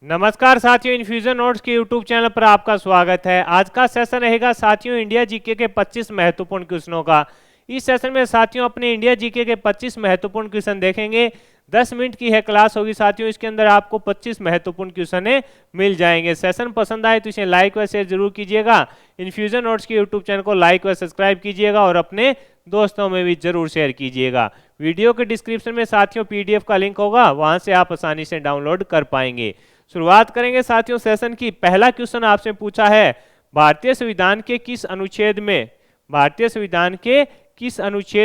नमस्कार साथियों, infusion notes के यूट्यूब चैनल पर आपका स्वागत है। आज का सेशन रहेगा साथियों इंडिया जीके के 25 महत्वपूर्ण क्वेश्चनों का। इस सेशन में साथियों अपने इंडिया जीके के 25 महत्वपूर्ण क्वेश्चन देखेंगे। 10 मिनट की है क्लास होगी साथियों, इसके अंदर आपको 25 महत्वपूर्ण क्वेश्चन मिल जाएंगे। सेशन पसंद आए तो इसे लाइक व शेयर जरूर कीजिएगा। इन्फ्यूजन नोट्स के यूट्यूब चैनल को लाइक व सब्सक्राइब कीजिएगा और अपने दोस्तों में भी जरूर शेयर कीजिएगा। वीडियो के डिस्क्रिप्शन में साथियों PDF का लिंक होगा, वहां से आप आसानी से डाउनलोड कर पाएंगे। शुरुआत करेंगे साथियों सेशन की। पहला क्वेश्चन आपसे पूछा है, भारतीय संविधान के किस अनुच्छेद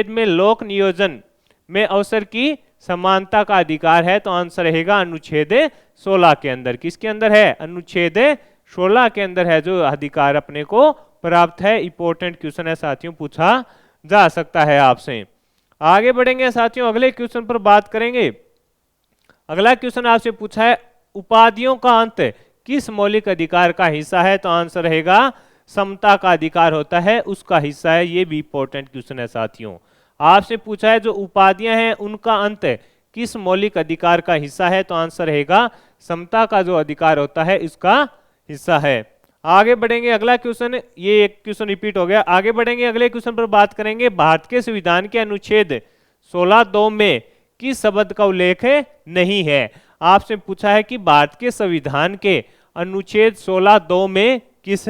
में लोक नियोजन में अवसर की समानता का अधिकार है? तो आंसर रहेगा अनुच्छेद 16 के अंदर। किसके अंदर है? अनुच्छेद 16 के अंदर है जो अधिकार अपने को प्राप्त है। इंपॉर्टेंट क्वेश्चन है साथियों, पूछा जा सकता है आपसे। आगे बढ़ेंगे साथियों, अगले क्वेश्चन पर बात करेंगे। अगला क्वेश्चन आपसे पूछा है, उपाधियों का अंत किस मौलिक अधिकार का हिस्सा है? तो आंसर रहेगा समता का अधिकार होता है उसका हिस्सा है। ये भी इंपॉर्टेंट क्वेश्चन है साथियों। आपसे पूछा है जो उपाधियां हैं उनका अंत किस मौलिक अधिकार का हिस्सा है? तो आंसर रहेगा समता का जो अधिकार होता है इसका हिस्सा है। आगे बढ़ेंगे, अगला क्वेश्चन, ये एक क्वेश्चन रिपीट हो गया। आगे बढ़ेंगे, अगले क्वेश्चन पर बात करेंगे। भारत के संविधान के अनुच्छेद 16(2) में किस शब्द का उल्लेख नहीं है? आपसे पूछा है कि भारत के संविधान के अनुच्छेद 16(2) में किस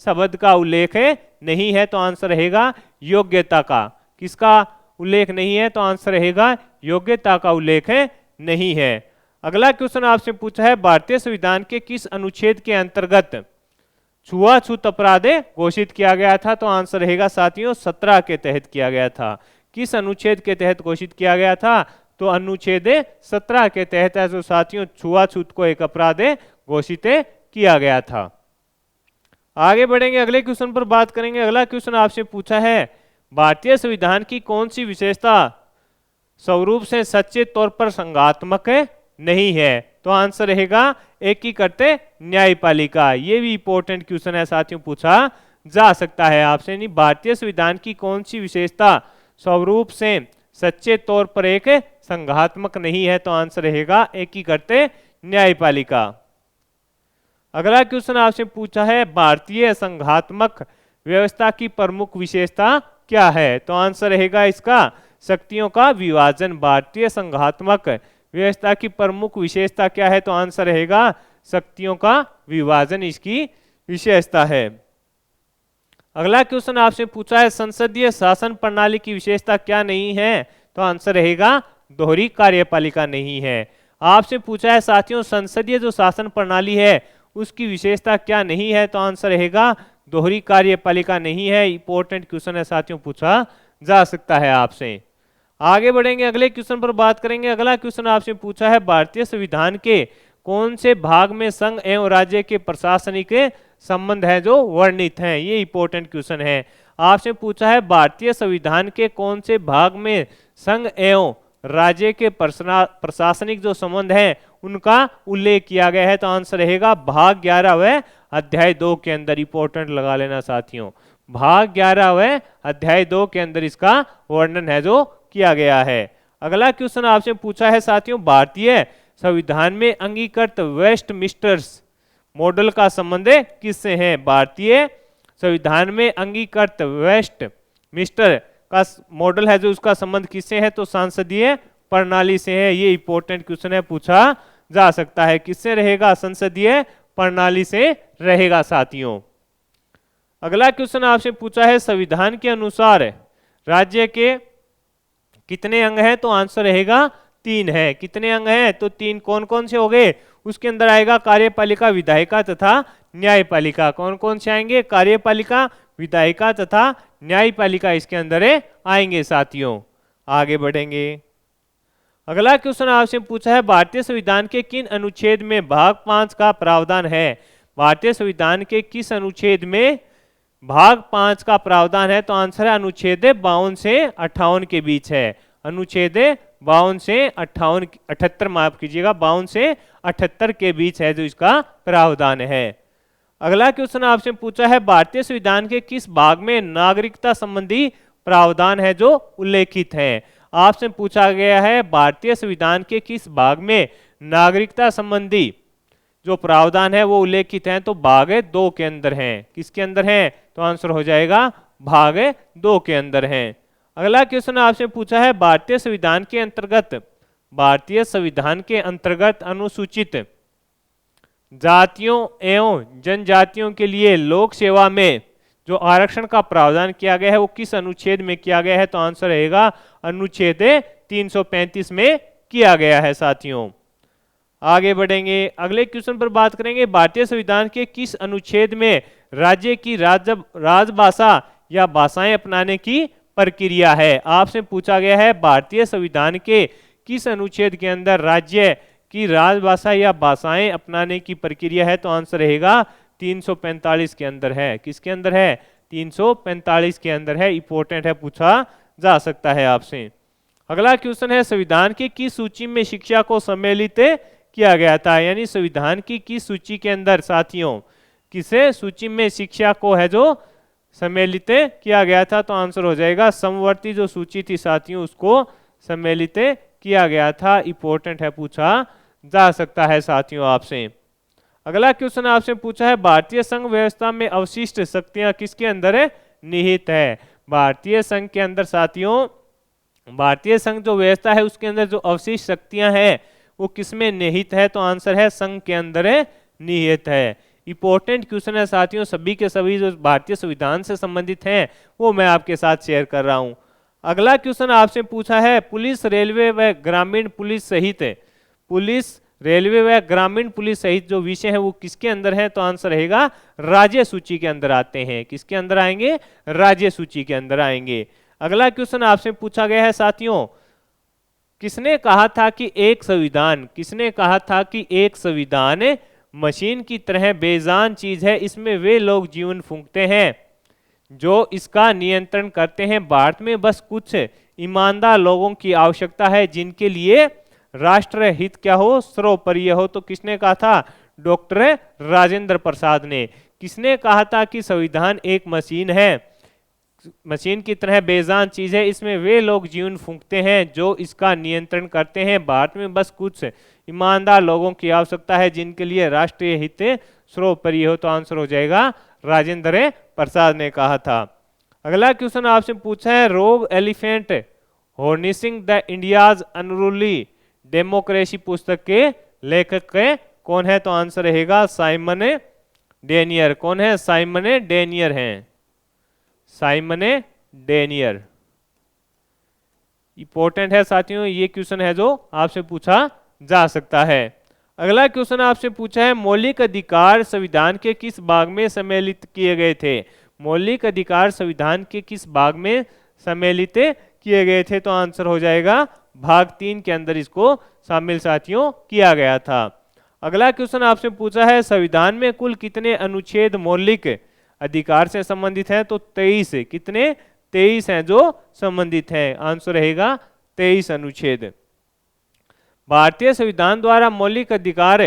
शब्द का उल्लेख नहीं है? तो आंसर रहेगा योग्यता का। किसका उल्लेख नहीं है? तो आंसर रहेगा योग्यता का उल्लेख नहीं है। अगला क्वेश्चन आपसे पूछा है, भारतीय संविधान के किस अनुच्छेद के अंतर्गत छुआछूत अपराध घोषित किया गया था? तो आंसर रहेगा साथियों 17 के तहत किया गया था। किस अनुच्छेद के तहत घोषित किया गया था? तो अनुच्छेद 17 के तहत है जो साथियों छुआछूत को एक अपराध घोषित किया गया था। आगे बढ़ेंगे, अगले क्वेश्चन पर बात करेंगे। अगला क्वेश्चन आपसे पूछा है, भारतीय संविधान की कौन सी विशेषता स्वरूप से सच्चे तौर पर संघात्मक नहीं है? तो आंसर रहेगा एकीकृत न्यायपालिका। ये भी इंपॉर्टेंट क्वेश्चन है साथियों, पूछा जा सकता है आपसे। नहीं, भारतीय संविधान की कौन सी विशेषता स्वरूप से सच्चे तौर पर एक संघात्मक नहीं है? तो आंसर रहेगा एकीकृत न्यायपालिका। अगला क्वेश्चन आपसे पूछा है, भारतीय संघात्मक व्यवस्था की प्रमुख विशेषता क्या है? तो आंसर रहेगा इसका शक्तियों का विभाजन। भारतीय संघात्मक व्यवस्था की प्रमुख विशेषता क्या है? तो आंसर रहेगा शक्तियों का विभाजन इसकी विशेषता है। अगला क्वेश्चन आपसे पूछा है, संसदीय शासन प्रणाली की विशेषता क्या नहीं है? तो आंसर रहेगा दोहरी कार्यपालिका नहीं है। आपसे पूछा है साथियों संसदीय जो शासन प्रणाली है उसकी विशेषता क्या नहीं है? तो आंसर रहेगा दोहरी कार्यपालिका नहीं है। इंपॉर्टेंट क्वेश्चन है साथियों, पूछा जा सकता है आपसे। आगे बढ़ेंगे, अगले क्वेश्चन पर बात करेंगे। अगला क्वेश्चन आपसे पूछा है, भारतीय संविधान के कौन से भाग में संघ एवं राज्य के प्रशासनिक संबंध है जो वर्णित हैं? ये इंपॉर्टेंट क्वेश्चन है। आपसे पूछा है भारतीय संविधान के कौन से भाग में संघ एवं राज्य के प्रशासनिक जो संबंध हैं उनका उल्लेख किया गया है? तो आंसर रहेगा भाग 11 व अध्याय 2 के अंदर। इंपॉर्टेंट लगा लेना साथियों, भाग 11 व अध्याय 2 के अंदर इसका वर्णन है जो किया गया है। अगला क्वेश्चन आपसे पूछा है साथियों, भारतीय संविधान में अंगीकृत वेस्टमिंस्टर मॉडल का संबंध किससे है? भारतीय संविधान में अंगीकृत वेस्टमिंस्टर का मॉडल है जो उसका संबंध किससे है? तो संसदीय प्रणाली से है। ये इंपॉर्टेंट क्वेश्चन है, पूछा जा सकता है। किससे रहेगा? संसदीय प्रणाली से रहेगा साथियों। अगला क्वेश्चन आपसे पूछा है, संविधान के अनुसार राज्य के कितने अंग हैं? तो आंसर रहेगा 3 है। कितने अंग हैं? तो 3। कौन कौन से हो गए? उसके अंदर आएगा कार्यपालिका, विधायिका तथा न्यायपालिका। कौन कौन से आएंगे? कार्यपालिका, विधायिका तथा न्यायपालिका इसके अंदर आएंगे साथियों। आगे बढ़ेंगे, अगला क्वेश्चन आपसे पूछा है, भारतीय संविधान के किन अनुच्छेद में भाग 5 का प्रावधान है? भारतीय संविधान के किस अनुच्छेद में भाग 5 का प्रावधान है? तो आंसर है अनुच्छेद 52 से 58 के बीच है। अनुच्छेद 52 से 78 माफ कीजिएगा, 52 से 78 के बीच है जो इसका प्रावधान है। अगला क्वेश्चन आपसे पूछा है, भारतीय संविधान के किस भाग में नागरिकता संबंधी प्रावधान है जो उल्लेखित है? आपसे पूछा गया है भारतीय संविधान के किस भाग में नागरिकता संबंधी जो प्रावधान है वो उल्लेखित हैं तो भाग 2 के अंदर हैं। किसके अंदर हैं? तो आंसर हो जाएगा भाग 2 के अंदर हैं। अगला क्वेश्चन आपसे पूछा है भारतीय संविधान के अंतर्गत अनुसूचित जातियों एवं जनजातियों के लिए लोक सेवा में जो आरक्षण का प्रावधान किया गया है वो किस अनुच्छेद में किया गया है? तो आंसर रहेगा अनुच्छेद 335 में किया गया है साथियों। आगे बढ़ेंगे, अगले क्वेश्चन पर बात करेंगे भारतीय संविधान के किस अनुच्छेद में राज्य की राजभाषा या भाषाएं अपनाने की प्रक्रिया है? आपसे पूछा गया है भारतीय संविधान के किस अनुच्छेद के अंदर राज्य की राजभाषा या भाषाएं अपनाने की प्रक्रिया है? तो आंसर रहेगा 345 के अंदर है। किसके अंदर है? 345 के अंदर है। इंपॉर्टेंट है, पूछा जा सकता है आपसे। अगला क्वेश्चन है संविधान की किस सूची में शिक्षा को सम्मिलित किया गया था? यानी संविधान की किस सूची के अंदर साथियों किसे सूची में शिक्षा को है जो सम्मिलित किया गया था? तो आंसर हो जाएगा समवर्ती जो सूची थी साथियों उसको सम्मिलित किया गया था। इंपॉर्टेंट है, पूछा जा सकता है साथियों आपसे। अगला क्वेश्चन आपसे पूछा है भारतीय संघ व्यवस्था में अवशिष्ट शक्तियां किसके अंदर है? निहित है। भारतीय संघ के अंदर साथियों भारतीय संघ जो व्यवस्था है उसके अंदर जो अवशिष्ट शक्तियां हैं वो किसमें निहित है? तो आंसर है संघ के अंदर निहित है। इंपॉर्टेंट क्वेश्चन है साथियों, सभी के सभी जो भारतीय संविधान से संबंधित हैं वो मैं आपके साथ शेयर कर रहा हूं। अगला क्वेश्चन आपसे पूछा है पुलिस रेलवे व ग्रामीण पुलिस सहित जो विषय है वो किसके अंदर है? तो आंसर रहेगा राज्य सूची के अंदर आते हैं। किसके अंदर आएंगे? राज्य सूची के अंदर आएंगे। अगला क्वेश्चन आपसे पूछा गया है साथियों किसने कहा था कि एक संविधान मशीन की तरह बेजान चीज है, इसमें वे लोग जीवन फूंकते हैं जो इसका नियंत्रण करते हैं। भारत में बस कुछ ईमानदार लोगों की आवश्यकता है जिनके लिए राष्ट्र हित क्या हो? सर्वोपरि हो। तो किसने कहा था? डॉक्टर राजेंद्र प्रसाद ने। किसने कहा था कि संविधान एक मशीन की तरह बेजान चीज है, इसमें वे लोग जीवन फूंकते हैं जो इसका नियंत्रण करते हैं। भारत में बस कुछ ईमानदार लोगों की आवश्यकता है जिनके लिए राष्ट्रीय हित सर्वोपरि हो। तो आंसर हो जाएगा राजेंद्र प्रसाद ने कहा था। अगला क्वेश्चन आपसे पूछा है rogue elephant harnessing the India's unruly democracy पुस्तक के लेखक कौन है? तो आंसर रहेगा साइमन डेनियर। कौन है? साइमन डेनियर हैं। Simon denier. इंपॉर्टेंट है साथियों, ये क्वेश्चन है जो आपसे पूछा जा सकता है। अगला क्वेश्चन आपसे पूछा है मौलिक अधिकार संविधान के किस भाग में सम्मिलित किए गए थे? मौलिक अधिकार संविधान के किस भाग में सम्मिलित किए गए थे? तो आंसर हो जाएगा भाग 3 के अंदर इसको शामिल साथियों किया गया था। अगला क्वेश्चन आपसे पूछा है संविधान में कुल कितने अनुच्छेद मौलिक अधिकार से संबंधित हैं? तो 23। कितने? 23 हैं जो संबंधित हैं। आंसर रहेगा 23 अनुच्छेद। भारतीय संविधान द्वारा मौलिक अधिकार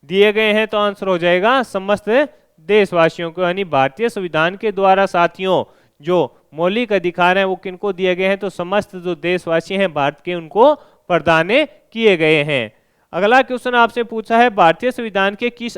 दिए गए हैं तो आंसर हो जाएगा समस्त देशवासियों को। यानी भारतीय संविधान के द्वारा साथियों जो मौलिक अधिकार हैं वो किनको दिए गए हैं? तो समस्त जो देशवासी हैं भारत के उनको प्रदान किए गए हैं। अगला क्वेश्चन आपसे पूछा है भारतीय संविधान के किस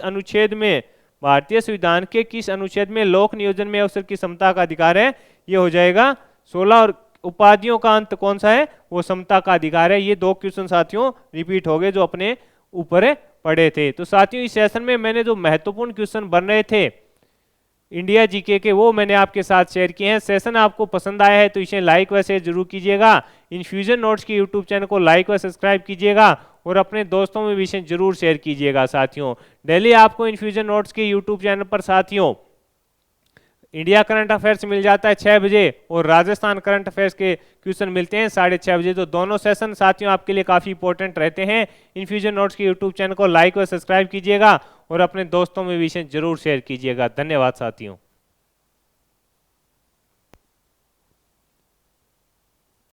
अनुच्छेद में लोक नियोजन में अवसर की समता का अधिकार है? ये हो जाएगा 16। और उपाधियों का अंत कौन सा है? वो समता का अधिकार है। ये 2 क्वेश्चन साथियों रिपीट हो गए जो अपने ऊपर पढ़े थे। तो साथियों इस सेशन में मैंने जो महत्वपूर्ण क्वेश्चन बन रहे थे इंडिया जीके के वो मैंने आपके साथ शेयर किए हैं। सेशन आपको पसंद आया है तो इसे लाइक व शेयर जरूर कीजिएगा। इन्फ्यूजन नोट्स के यूट्यूब चैनल को लाइक व सब्सक्राइब कीजिएगा और अपने दोस्तों में भी इसे जरूर शेयर कीजिएगा। साथियों डेली आपको इन्फ्यूजन नोट्स के यूट्यूब चैनल पर साथियों इंडिया करंट अफेयर्स मिल जाता है 6 बजे और राजस्थान करंट अफेयर्स के क्वेश्चन मिलते हैं 6:30 बजे। तो दोनों सेशन साथियों आपके लिए काफी इंपॉर्टेंट रहते हैं। इन्फ्यूजन नोट्स के यूट्यूब चैनल को लाइक और सब्सक्राइब कीजिएगा और अपने दोस्तों में भी इसे जरूर शेयर कीजिएगा। धन्यवाद साथियों।